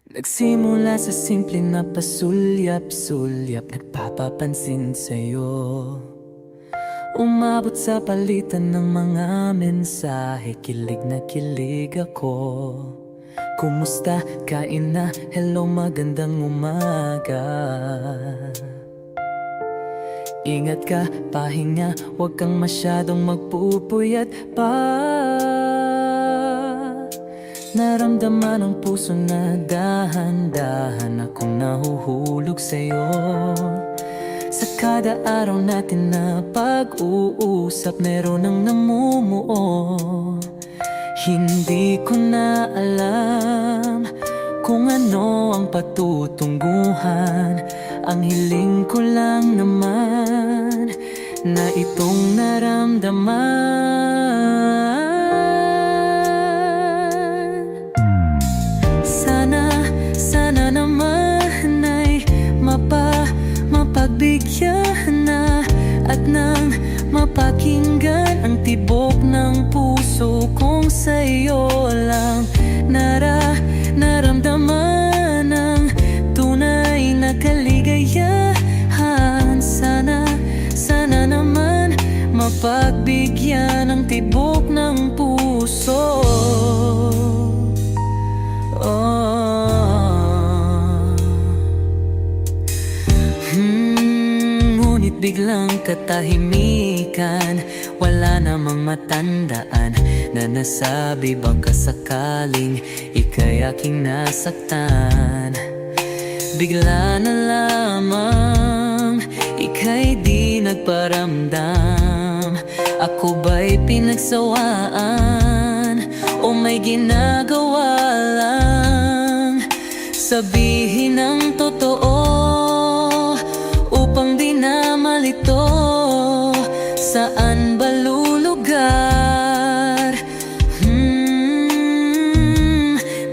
Nagsimula sa simple na pasulyap-sulyap, nagpapapansin sa'yo. Umabot sa palitan ng mga mensahe, kilig na kilig ako. Kumusta? Kain na? Hello, magandang umaga. Ingat ka, pahinga, huwag kang masyadong magpupuyat pa. Naramdaman ang puso na dahan-dahan akong nahuhulog sa'yo. Sa kada araw natin na pag-uusap, meron ang namumuo. Hindi ko na alam kung ano ang patutunguhan. Ang hiling ko lang naman na itong naramdaman. Sana naman ay mapagbigyan na at nang mapakinggan ang tibok ng puso kong sa'yo lang naramdaman ang tunay na kaligayahan. Sana naman mapagbigyan ang tibok ng puso. Ngunit biglang katahimikan, wala namang matandaan na nasabi baka sakaling ika'y aking nasaktan. Bigla na lamang ika'y di nagparamdam. Ako ba'y pinagsawaan o may ginagawa lang? Sabihin ang totoo upang di na malito. Saan ba lulugar?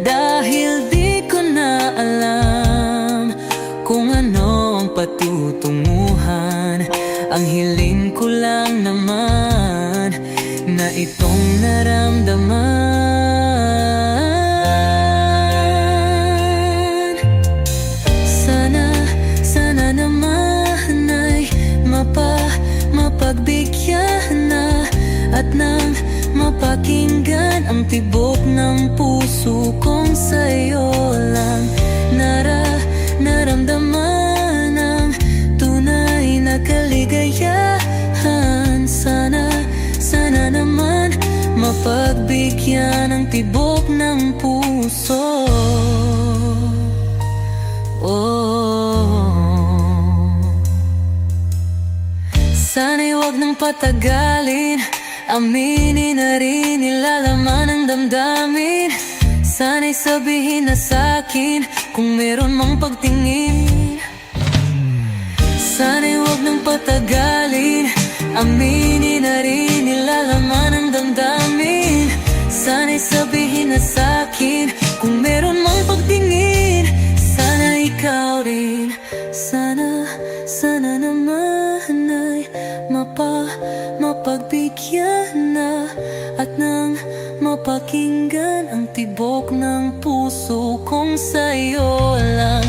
Dahil di ko na alam kung ano ang patutunguhan. Ang hiling ko lang naman na itong naramdaman. Sana naman ay mapagbigyan na at nang mapakinggan ang tibok ng puso kong sa'yo lang naramdaman ang tunay na kaligayahan. Sana naman mapagbigyan ang tibok ng puso. Sana'y huwag nang patagalin, aminin na rin nilalaman ng damdamin. Sana'y sabihin na sa'kin kung meron mang pagtingin. Sana'y huwag nang patagalin, aminin na rin nilalaman ng damdamin. Sana'y sabihin na sa'kin kung meron mang pagtingin. Sana ikaw rin, sana naman ay mapagbigyan na at nang mapakinggan ang tibok ng puso kong sa'yo lang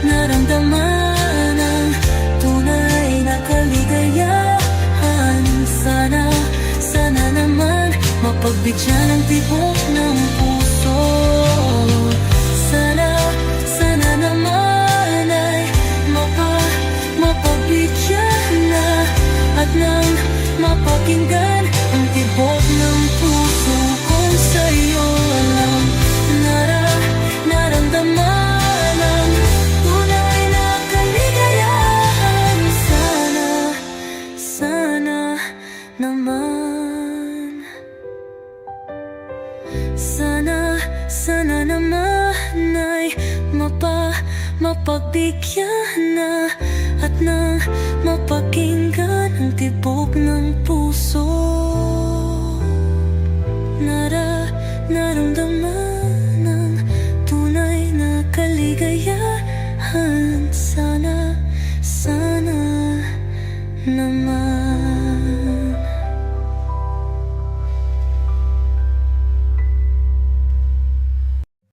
naramdaman ang tunay na kaligayahan. Sana naman mapagbigyan ang tibok ng puso. Sana naman ay mapagbigyan na at nang mapakinggan ang tibok ng puso kong sa'yo lang naramdaman ang tunay na kaligayahan. Sana naman Sana naman ay mapagbigyan na at nang mapakinggan ang tibok ng puso. Naramdaman ang tunay na kaligayahan.